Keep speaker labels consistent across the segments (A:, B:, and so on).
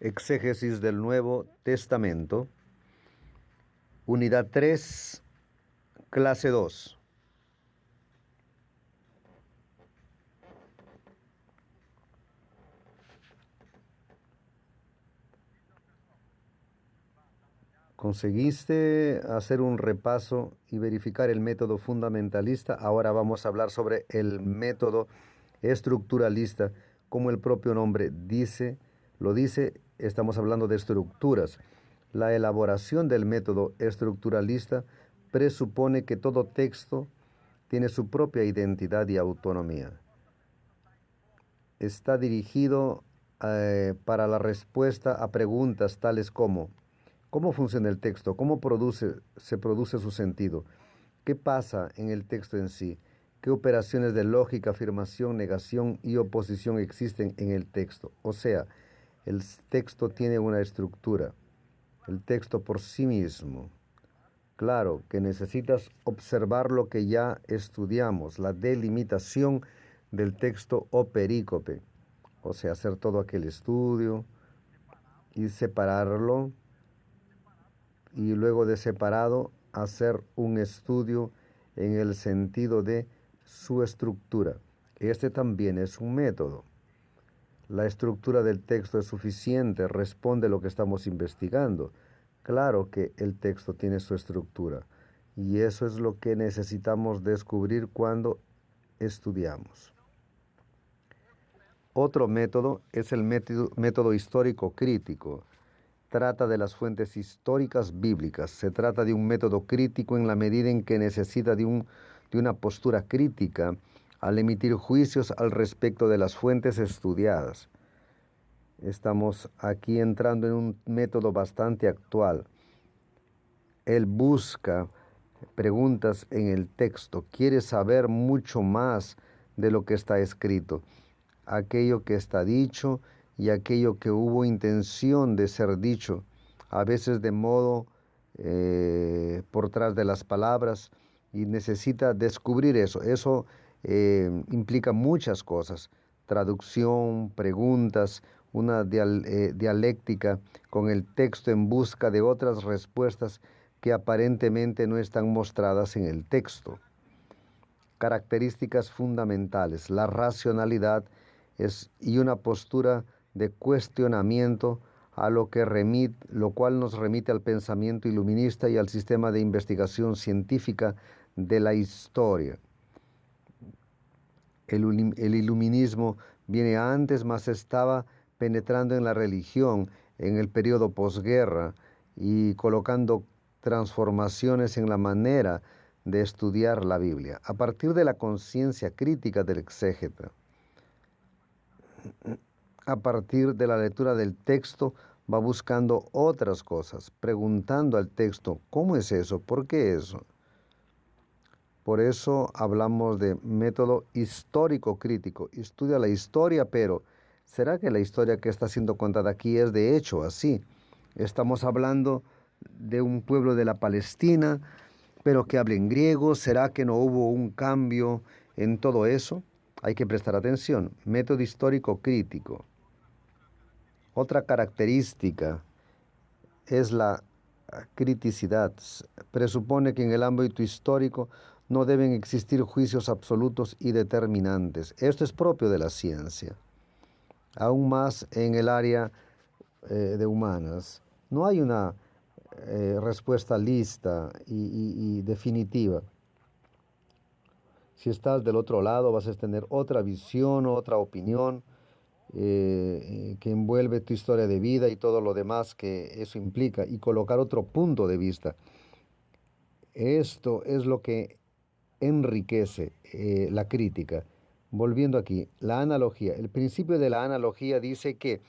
A: Exégesis del Nuevo Testamento, Unidad 3, Clase 2. ¿Conseguiste hacer un repaso y verificar el método fundamentalista? Ahora vamos a hablar sobre el método estructuralista. Como el propio nombre lo dice, estamos hablando de estructuras. La elaboración del método estructuralista presupone que todo texto tiene su propia identidad y autonomía. Está dirigido para la respuesta a preguntas tales como: ¿cómo funciona el texto? ¿Cómo se produce su sentido? ¿Qué pasa en el texto en sí? ¿Qué operaciones de lógica, afirmación, negación y oposición existen en el texto? O sea, el texto tiene una estructura. El texto por sí mismo. Claro que necesitas observar lo que ya estudiamos, la delimitación del texto o perícope. O sea, hacer todo aquel estudio y separarlo, y luego de separado hacer un estudio en el sentido de su estructura. Este también es un método. La estructura del texto es suficiente, responde a lo que estamos investigando. Claro que el texto tiene su estructura y eso es lo que necesitamos descubrir cuando estudiamos. Otro método es el método histórico crítico. Trata de las fuentes históricas bíblicas. Se trata de un método crítico en la medida en que necesita de una postura crítica al emitir juicios al respecto de las fuentes estudiadas. Estamos aquí entrando en un método bastante actual. Él busca preguntas en el texto, quiere saber mucho más de lo que está escrito, aquello que está dicho y aquello que hubo intención de ser dicho, a veces de modo por tras de las palabras, y necesita descubrir eso. Eso implica muchas cosas: traducción, preguntas, una dialéctica con el texto en busca de otras respuestas que aparentemente no están mostradas en el texto. Características fundamentales: la racionalidad y una postura de cuestionamiento, lo cual nos remite al pensamiento iluminista y al sistema de investigación científica de la historia. El iluminismo viene antes, mas estaba penetrando en la religión en el periodo posguerra y colocando transformaciones en la manera de estudiar la Biblia. A partir de la conciencia crítica del exégeta, a partir de la lectura del texto, va buscando otras cosas, preguntando al texto: ¿cómo es eso? ¿Por qué eso? Por eso hablamos de método histórico crítico. Estudia la historia, pero ¿será que la historia que está siendo contada aquí es de hecho así? Estamos hablando de un pueblo de la Palestina, pero que habla en griego. ¿Será que no hubo un cambio en todo eso? Hay que prestar atención. Método histórico crítico. Otra característica es la criticidad. Presupone que en el ámbito histórico no deben existir juicios absolutos y determinantes. Esto es propio de la ciencia. Aún más en el área de humanas. No hay una respuesta lista y definitiva. Si estás del otro lado, vas a tener otra visión, otra opinión que envuelve tu historia de vida y todo lo demás que eso implica, y colocar otro punto de vista. Esto es lo que enriquece la crítica. Volviendo aquí, la analogía. El principio de la analogía dice que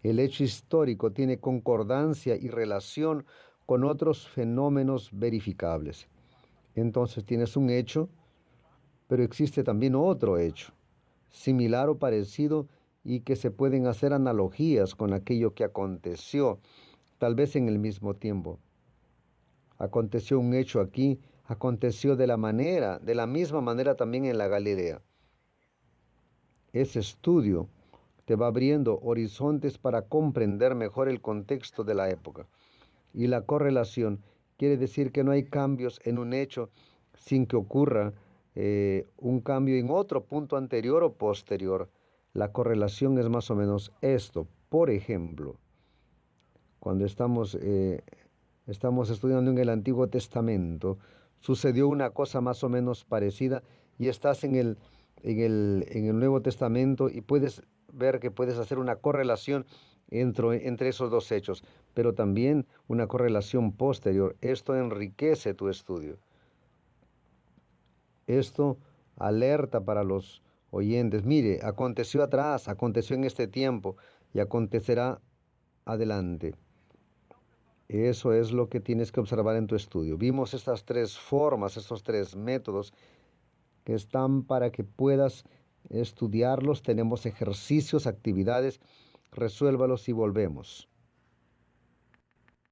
A: el hecho histórico tiene concordancia y relación con otros fenómenos verificables. Entonces tienes un hecho, pero existe también otro hecho, similar o parecido, y que se pueden hacer analogías con aquello que aconteció, tal vez en el mismo tiempo. Aconteció un hecho aquí, aconteció de la misma manera también en la Galilea. Ese estudio te va abriendo horizontes para comprender mejor el contexto de la época. Y la correlación quiere decir que no hay cambios en un hecho sin que ocurra un cambio en otro punto anterior o posterior. La correlación es más o menos esto. Por ejemplo, cuando estamos estudiando en el Antiguo Testamento, sucedió una cosa más o menos parecida y estás en el Nuevo Testamento y puedes ver que puedes hacer una correlación entre esos dos hechos, pero también una correlación posterior. Esto enriquece tu estudio. Esto alerta para los oyentes. Mire, aconteció atrás, aconteció en este tiempo y acontecerá adelante. Eso es lo que tienes que observar en tu estudio. Vimos estas tres formas, estos tres métodos que están para que puedas estudiarlos. Tenemos ejercicios, actividades, resuélvalos y volvemos.